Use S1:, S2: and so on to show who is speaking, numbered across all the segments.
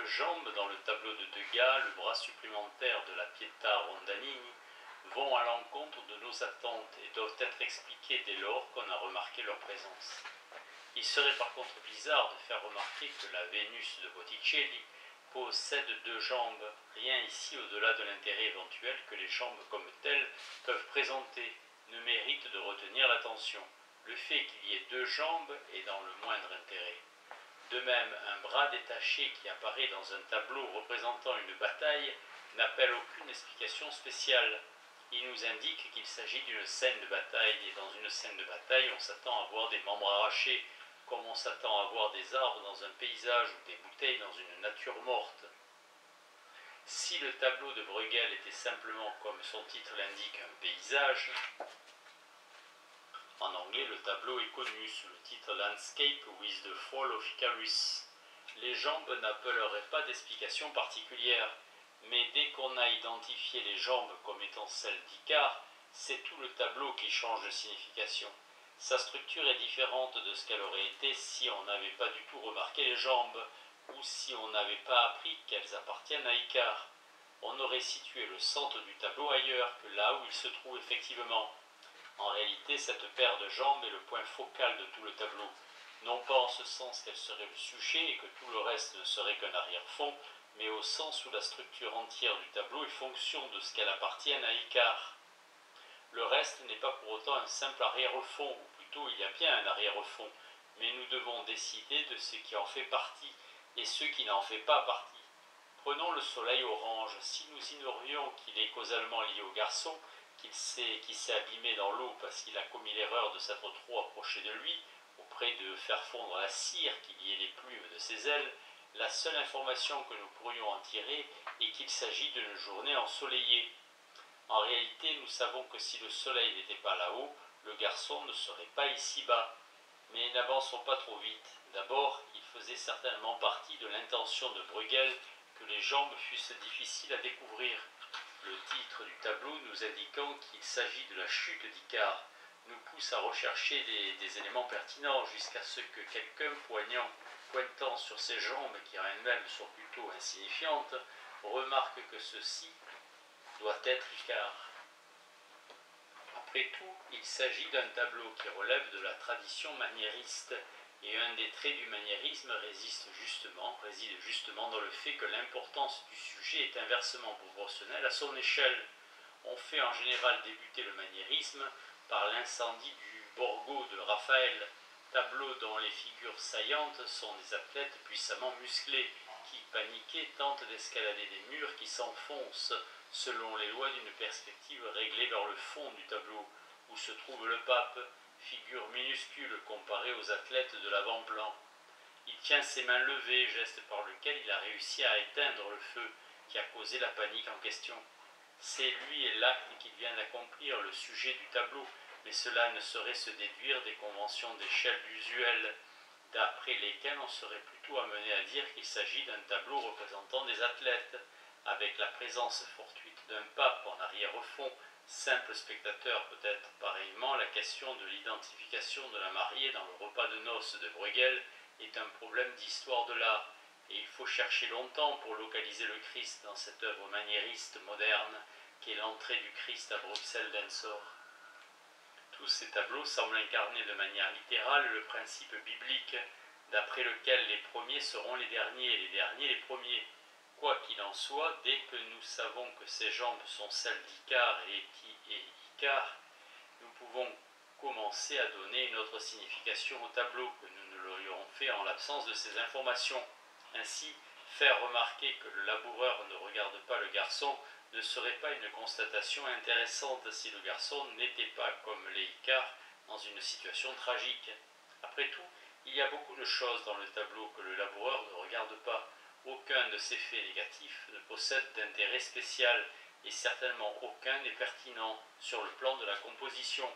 S1: verbe jambe dans le tableau de Degas, le bras supplémentaire de la Pietà Rondanini, vont à l'encontre de nos attentes et doivent être expliqués dès lors qu'on a remarqué leur présence. Il serait par contre bizarre de faire remarquer que la Vénus de Botticelli possède deux jambes, rien ici au-delà de l'intérêt éventuel que les jambes comme telles peuvent présenter ne mérite de retenir l'attention. Le fait qu'il y ait deux jambes est dans le moindre intérêt. De même, un bras détaché qui apparaît dans un tableau représentant une bataille n'appelle aucune explication spéciale. Il nous indique qu'il s'agit d'une scène de bataille, et dans une scène de bataille, on s'attend à voir des membres arrachés, comme on s'attend à voir des arbres dans un paysage ou des bouteilles dans une nature morte. Si le tableau de Bruegel était simplement, comme son titre l'indique, un paysage, en anglais, le tableau est connu sous le titre Landscape with the Fall of Icarus. Les jambes n'appelleraient pas d'explication particulière, mais dès qu'on a identifié les jambes comme étant celles d'Icare, c'est tout le tableau qui change de signification. Sa structure est différente de ce qu'elle aurait été si on n'avait pas du tout remarqué les jambes, ou si on n'avait pas appris qu'elles appartiennent à Icare. On aurait situé le centre du tableau ailleurs que là où il se trouve effectivement. En réalité, cette paire de jambes est le point focal de tout le tableau, non pas en ce sens qu'elle serait le sujet et que tout le reste ne serait qu'un arrière-fond, mais au sens où la structure entière du tableau est fonction de ce qu'elle appartienne à Icare. Le reste n'est pas pour autant un simple arrière-fond, ou plutôt il y a bien un arrière-fond, mais nous devons décider de ce qui en fait partie et ce qui n'en fait pas partie. Prenons le soleil orange. Si nous ignorions qu'il est causalement lié au garçon, qu'il s'est abîmé dans l'eau parce qu'il a commis l'erreur de s'être trop approché de lui, auprès de faire fondre la cire qui liait les plumes de ses ailes, la seule information que nous pourrions en tirer est qu'il s'agit d'une journée ensoleillée. En réalité, nous savons que si le soleil n'était pas là-haut, le garçon ne serait pas ici-bas. Mais n'avançons pas trop vite. D'abord, il faisait certainement partie de l'intention de Bruegel que les jambes fussent difficiles à découvrir. Le titre du tableau nous indiquant qu'il s'agit de la chute d'Icare nous pousse à rechercher des éléments pertinents jusqu'à ce que quelqu'un pointant sur ses jambes qui en elles-mêmes sont plutôt insignifiantes, remarque que ceci doit être Icare. Après tout, il s'agit d'un tableau qui relève de la tradition maniériste, et un des traits du maniérisme réside justement dans le fait que l'importance du sujet est inversement proportionnelle à son échelle. On fait en général débuter le maniérisme par l'incendie du Borgo de Raphaël, tableau dont les figures saillantes sont des athlètes puissamment musclés, qui, paniqués, tentent d'escalader des murs qui s'enfoncent selon les lois d'une perspective réglée vers le fond du tableau, où se trouve le pape, figure minuscule comparée aux athlètes de l'avant-plan. Il tient ses mains levées, geste par lequel il a réussi à éteindre le feu qui a causé la panique en question. C'est lui et l'acte qu'il vient d'accomplir le sujet du tableau, mais cela ne saurait se déduire des conventions d'échelle usuelles, d'après lesquelles on serait plutôt amené à dire qu'il s'agit d'un tableau représentant des athlètes, avec la présence fortuite d'un pape en arrière-fond, simple spectateur peut-être. Pareillement, la question de l'identification de la mariée dans le repas de noces de Bruegel est un problème d'histoire de l'art, et il faut chercher longtemps pour localiser le Christ dans cette œuvre maniériste moderne qu'est l'entrée du Christ à Bruxelles d'Ensor. Tous ces tableaux semblent incarner de manière littérale le principe biblique, d'après lequel les premiers seront les derniers et les derniers les premiers. Quoi qu'il en soit, dès que nous savons que ces jambes sont celles d'Icare et Icare, nous pouvons commencer à donner une autre signification au tableau que nous ne l'aurions fait en l'absence de ces informations. Ainsi, faire remarquer que le laboureur ne regarde pas le garçon ne serait pas une constatation intéressante si le garçon n'était pas, comme les Icares, dans une situation tragique. Après tout, il y a beaucoup de choses dans le tableau que le laboureur ne regarde pas. Aucun de ces faits négatifs ne possède d'intérêt spécial, et certainement aucun n'est pertinent sur le plan de la composition.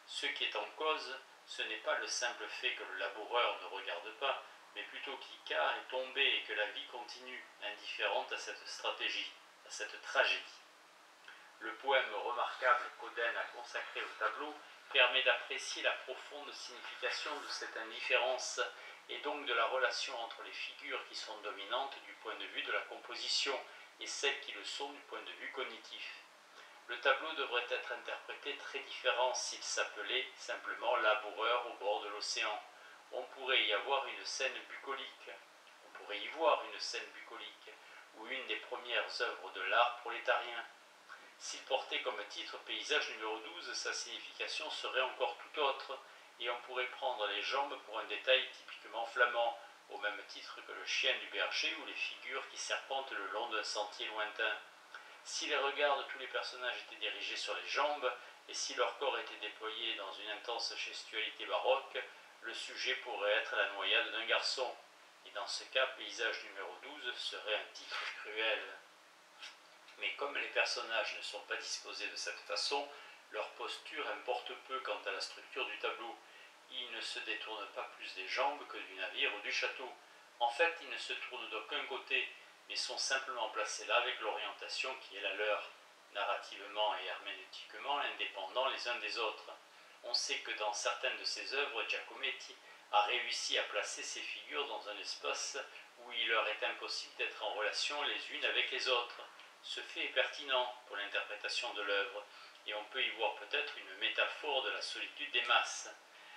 S1: Ce qui est en cause, ce n'est pas le simple fait que le laboureur ne regarde pas, mais plutôt qu'Icare est tombé et que la vie continue, indifférente à cette stratégie, à cette tragédie. Le poème remarquable qu'Oden a consacré au tableau permet d'apprécier la profonde signification de cette indifférence et donc de la relation entre les figures qui sont dominantes du point de vue de la composition et celles qui le sont du point de vue cognitif. Le tableau devrait être interprété très différent s'il s'appelait simplement Laboureur au bord de l'océan. On pourrait y avoir une scène bucolique, ou une des premières œuvres de l'art prolétarien. S'il portait comme titre Paysage numéro 12, sa signification serait encore tout autre, et on pourrait prendre les jambes pour un détail typiquement flamand, au même titre que le chien du berger ou les figures qui serpentent le long d'un sentier lointain. Si les regards de tous les personnages étaient dirigés sur les jambes, et si leur corps était déployé dans une intense gestualité baroque, le sujet pourrait être la noyade d'un garçon. Et dans ce cas, Paysage numéro 12 serait un titre cruel. Mais comme les personnages ne sont pas disposés de cette façon, leur posture importe peu quant à la structure du tableau. Ils ne se détournent pas plus des jambes que du navire ou du château. En fait, ils ne se tournent d'aucun côté, mais sont simplement placés là avec l'orientation qui est la leur, narrativement et herméneutiquement indépendants les uns des autres. On sait que dans certaines de ses œuvres, Giacometti a réussi à placer ces figures dans un espace où il leur est impossible d'être en relation les unes avec les autres. Ce fait est pertinent pour l'interprétation de l'œuvre, et on peut y voir peut-être une métaphore de la solitude des masses.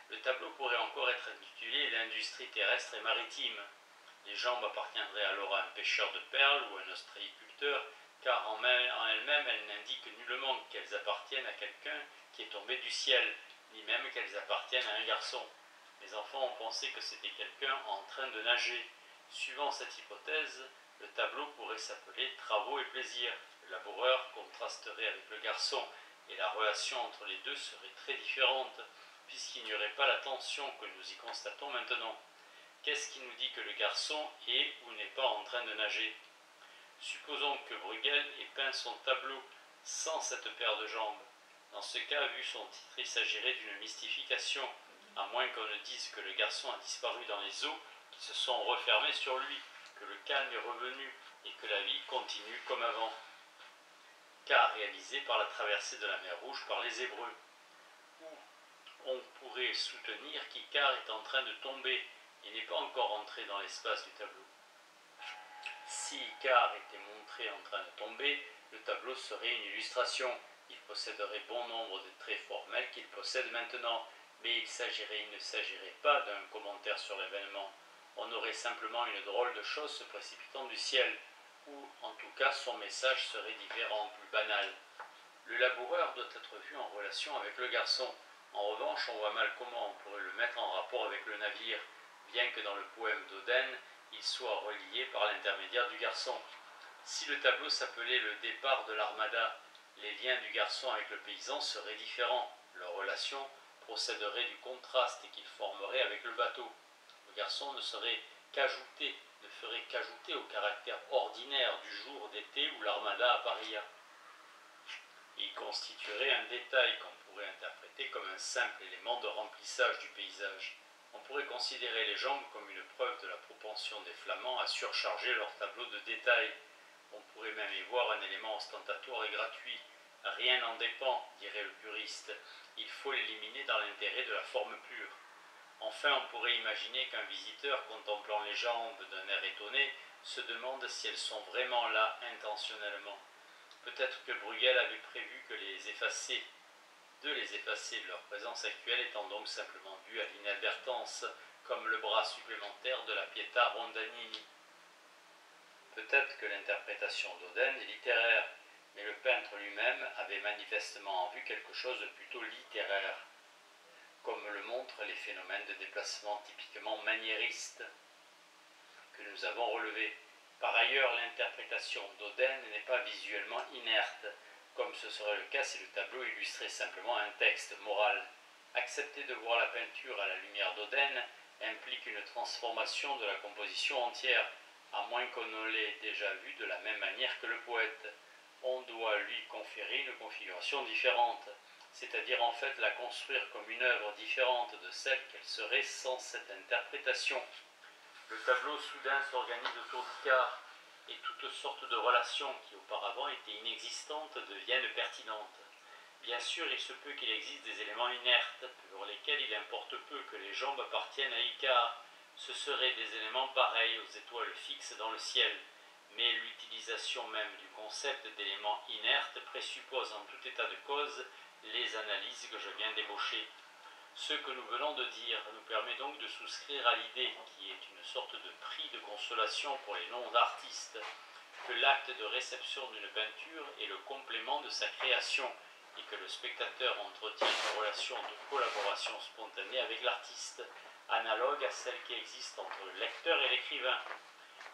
S1: Le tableau pourrait encore être intitulé « L'industrie terrestre et maritime ». Les jambes appartiendraient alors à un pêcheur de perles ou à un ostréiculteur, car en elles-mêmes, elles n'indiquent nullement qu'elles appartiennent à quelqu'un qui est tombé du ciel, ni même qu'elles appartiennent à un garçon. Les enfants ont pensé que c'était quelqu'un en train de nager. Suivant cette hypothèse, le tableau pourrait s'appeler « Travaux et plaisirs ». Le laboureur contrasterait avec le garçon, et la relation entre les deux serait très différente, puisqu'il n'y aurait pas la tension que nous y constatons maintenant. Qu'est-ce qui nous dit que le garçon est ou n'est pas en train de nager? Supposons que Bruegel ait peint son tableau sans cette paire de jambes. Dans ce cas, vu son titre, il s'agirait d'une mystification, à moins qu'on ne dise que le garçon a disparu dans les eaux qui se sont refermées sur lui, que le calme est revenu et que la vie continue comme avant. Cas réalisé par la traversée de la mer Rouge par les Hébreux. Ou on pourrait soutenir qu'Icare est en train de tomber et n'est pas encore entré dans l'espace du tableau. Si Icare était montré en train de tomber, le tableau serait une illustration. Il posséderait bon nombre de traits formels qu'il possède maintenant, mais il ne s'agirait pas d'un commentaire sur l'événement. On aurait simplement une drôle de chose se précipitant du ciel, ou en tout cas son message serait différent, plus banal. Le laboureur doit être vu en relation avec le garçon. En revanche, on voit mal comment on pourrait le mettre en rapport avec le navire, bien que dans le poème d'Oden, il soit relié par l'intermédiaire du garçon. Si le tableau s'appelait Le départ de l'armada, les liens du garçon avec le paysan seraient différents. Leur relation procéderait du contraste qu'il formerait avec le bateau. Le garçon ne ferait qu'ajouter au caractère ordinaire du jour d'été où l'armada apparia. Il constituerait un détail qu'on pourrait interpréter comme un simple élément de remplissage du paysage. On pourrait considérer les jambes comme une preuve de la propension des Flamands à surcharger leur tableau de détails. On pourrait même y voir un élément ostentatoire et gratuit. Rien n'en dépend, dirait le puriste. Il faut l'éliminer dans l'intérêt de la forme pure. Enfin, on pourrait imaginer qu'un visiteur contemplant les jambes d'un air étonné se demande si elles sont vraiment là intentionnellement. Peut-être que Bruegel avait prévu de les effacer de leur présence actuelle, étant donc simplement due à l'inadvertance, comme le bras supplémentaire de la Pietà Rondanini. Peut-être que l'interprétation d'Oden est littéraire, mais le peintre lui-même avait manifestement en vue quelque chose de plutôt littéraire, comme le montrent les phénomènes de déplacement typiquement maniéristes que nous avons relevés. Par ailleurs, l'interprétation d'Oden n'est pas visuellement inerte, comme ce serait le cas si le tableau illustrait simplement un texte moral. Accepter de voir la peinture à la lumière d'Oden implique une transformation de la composition entière, à moins qu'on ne l'ait déjà vue de la même manière que le poète. On doit lui conférer une configuration différente, c'est-à-dire en fait la construire comme une œuvre différente de celle qu'elle serait sans cette interprétation. Le tableau soudain s'organise autour d'Icare, et toutes sortes de relations qui auparavant étaient inexistantes deviennent pertinentes. Bien sûr, il se peut qu'il existe des éléments inertes, pour lesquels il importe peu que les jambes appartiennent à Icare. Ce seraient des éléments pareils aux étoiles fixes dans le ciel, mais l'utilisation même du concept d'éléments inertes présuppose en tout état de cause les analyses que je viens d'ébaucher. Ce que nous venons de dire nous permet donc de souscrire à l'idée, qui est une sorte de prix de consolation pour les non-artistes, que l'acte de réception d'une peinture est le complément de sa création et que le spectateur entretient une relation de collaboration spontanée avec l'artiste, analogue à celle qui existe entre le lecteur et l'écrivain.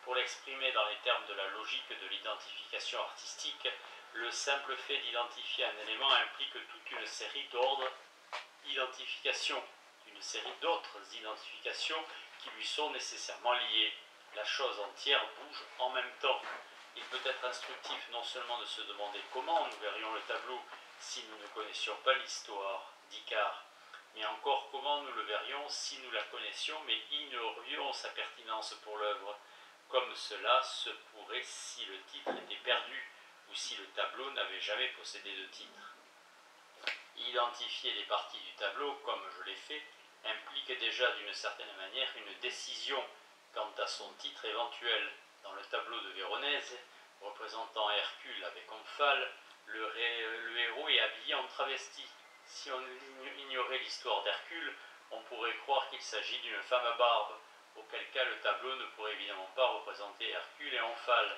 S1: Pour l'exprimer dans les termes de la logique de l'identification artistique, le simple fait d'identifier un élément implique toute une série d'autres identifications qui lui sont nécessairement liées. La chose entière bouge en même temps. Il peut être instructif non seulement de se demander comment nous verrions le tableau si nous ne connaissions pas l'histoire d'Icare, mais encore comment nous le verrions si nous la connaissions mais ignorions sa pertinence pour l'œuvre, comme cela se pourrait si le titre était perdu ou si le tableau n'avait jamais possédé de titre. Identifier les parties du tableau, comme je l'ai fait, implique déjà d'une certaine manière une décision quant à son titre éventuel. Dans le tableau de Véronèse, représentant Hercule avec Omphale, le héros est habillé en travesti. Si on ignorait l'histoire d'Hercule, on pourrait croire qu'il s'agit d'une femme à barbe, auquel cas le tableau ne pourrait évidemment pas représenter Hercule et Omphale.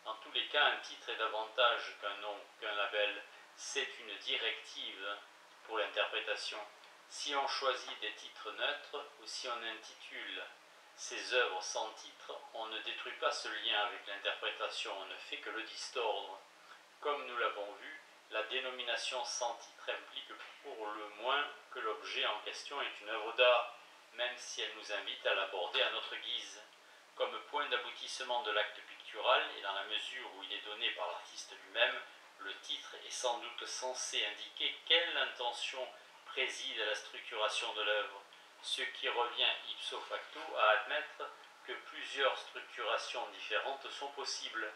S1: Dans tous les cas, un titre est davantage qu'un nom, qu'un label. C'est une directive pour l'interprétation. Si on choisit des titres neutres ou si on intitule ces œuvres sans titre, on ne détruit pas ce lien avec l'interprétation, on ne fait que le distordre. Comme nous l'avons vu, la dénomination sans titre implique pour le moins que l'objet en question est une œuvre d'art, même si elle nous invite à l'aborder à notre guise. Comme point d'aboutissement de l'acte pictural, et dans la mesure où il est donné par l'artiste lui-même, le titre est sans doute censé indiquer quelle intention préside à la structuration de l'œuvre, ce qui revient ipso facto à admettre que plusieurs structurations différentes sont possibles.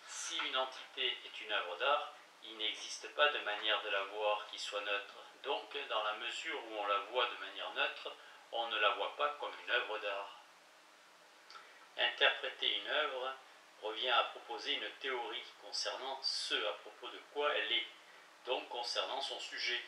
S1: Si une entité est une œuvre d'art, il n'existe pas de manière de la voir qui soit neutre. Donc, dans la mesure où on la voit de manière neutre, on ne la voit pas comme une œuvre d'art. Interpréter une œuvre revient à proposer une théorie concernant ce à propos de quoi elle est, donc concernant son sujet.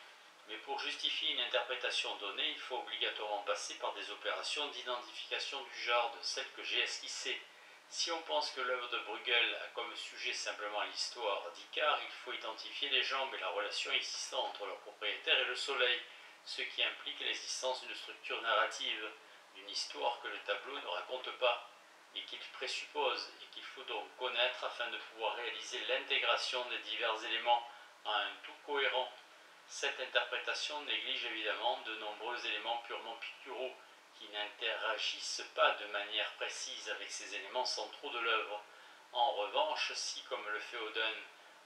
S1: Mais pour justifier une interprétation donnée, il faut obligatoirement passer par des opérations d'identification du genre de celles que j'ai esquissées. Si on pense que l'œuvre de Bruegel a comme sujet simplement l'histoire d'Icare, il faut identifier les jambes et la relation existant entre leur propriétaire et le soleil, ce qui implique l'existence d'une structure narrative, d'une histoire que le tableau ne raconte pas, et qu'il présuppose et qu'il faut donc connaître afin de pouvoir réaliser l'intégration des divers éléments en un tout cohérent. Cette interprétation néglige évidemment de nombreux éléments purement picturaux qui n'interagissent pas de manière précise avec ces éléments centraux de l'œuvre. En revanche, si, comme le fait Auden,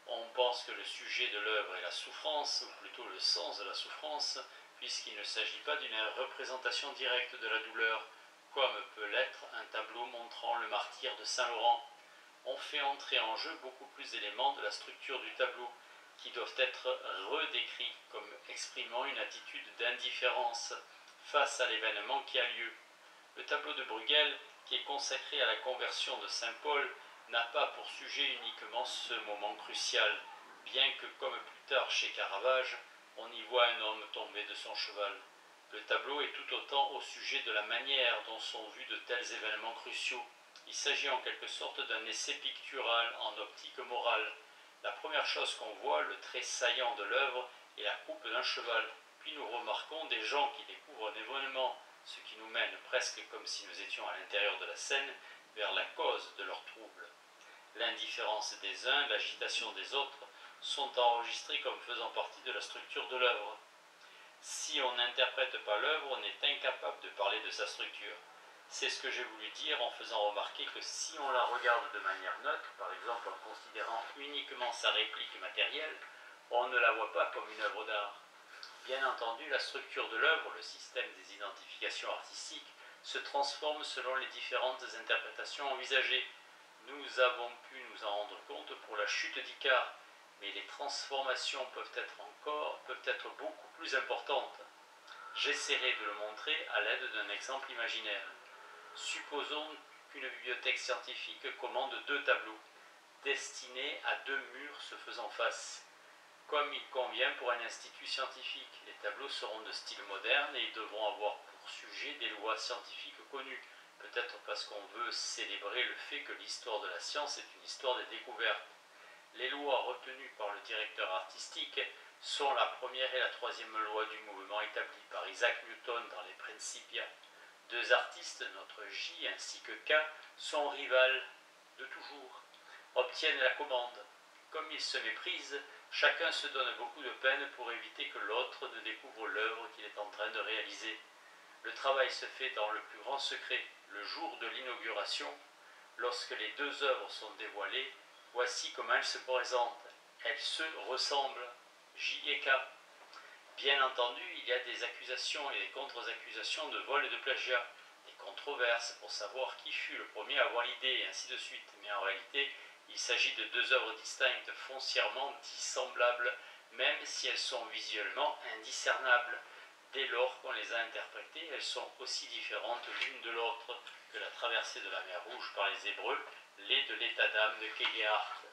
S1: on pense que le sujet de l'œuvre est la souffrance, ou plutôt le sens de la souffrance, puisqu'il ne s'agit pas d'une représentation directe de la douleur, comme peut l'être un tableau montrant le martyre de Saint-Laurent, on fait entrer en jeu beaucoup plus d'éléments de la structure du tableau, qui doivent être redécrits comme exprimant une attitude d'indifférence face à l'événement qui a lieu. Le tableau de Bruegel, qui est consacré à la conversion de saint Paul, n'a pas pour sujet uniquement ce moment crucial, bien que, comme plus tard chez Caravage, on y voit un homme tomber de son cheval. Le tableau est tout autant au sujet de la manière dont sont vus de tels événements cruciaux. Il s'agit en quelque sorte d'un essai pictural en optique morale. La première chose qu'on voit, le trait saillant de l'œuvre, est la croupe d'un cheval. Puis nous remarquons des gens qui découvrent un événement, ce qui nous mène presque comme si nous étions à l'intérieur de la scène, vers la cause de leur trouble. L'indifférence des uns, l'agitation des autres, sont enregistrés comme faisant partie de la structure de l'œuvre. Si on n'interprète pas l'œuvre, on est incapable de parler de sa structure. C'est ce que j'ai voulu dire en faisant remarquer que si on la regarde de manière neutre, par exemple en considérant uniquement sa réplique matérielle, on ne la voit pas comme une œuvre d'art. Bien entendu, la structure de l'œuvre, le système des identifications artistiques, se transforme selon les différentes interprétations envisagées. Nous avons pu nous en rendre compte pour la chute d'Icare, mais les transformations peuvent être beaucoup plus importantes. J'essaierai de le montrer à l'aide d'un exemple imaginaire. Supposons qu'une bibliothèque scientifique commande 2 tableaux, destinés à 2 murs se faisant face. Comme il convient pour un institut scientifique, les tableaux seront de style moderne et ils devront avoir pour sujet des lois scientifiques connues, peut-être parce qu'on veut célébrer le fait que l'histoire de la science est une histoire des découvertes. Les lois retenues par le directeur artistique sont la première et la troisième loi du mouvement établie par Isaac Newton dans les Principia. 2 artistes, notre J ainsi que K, sont rivales de toujours, obtiennent la commande. Comme ils se méprisent, chacun se donne beaucoup de peine pour éviter que l'autre ne découvre l'œuvre qu'il est en train de réaliser. Le travail se fait dans le plus grand secret. Le jour de l'inauguration, lorsque les 2 œuvres sont dévoilées, voici comment elles se présentent. Elles se ressemblent, J et K. Bien entendu, il y a des accusations et des contre-accusations de vol et de plagiat, des controverses pour savoir qui fut le premier à avoir l'idée, et ainsi de suite. Mais en réalité, il s'agit de 2 œuvres distinctes, foncièrement dissemblables, même si elles sont visuellement indiscernables. Dès lors qu'on les a interprétées, elles sont aussi différentes l'une de l'autre que la traversée de la mer Rouge par les Hébreux l'est de l'état d'âme de Kegehart.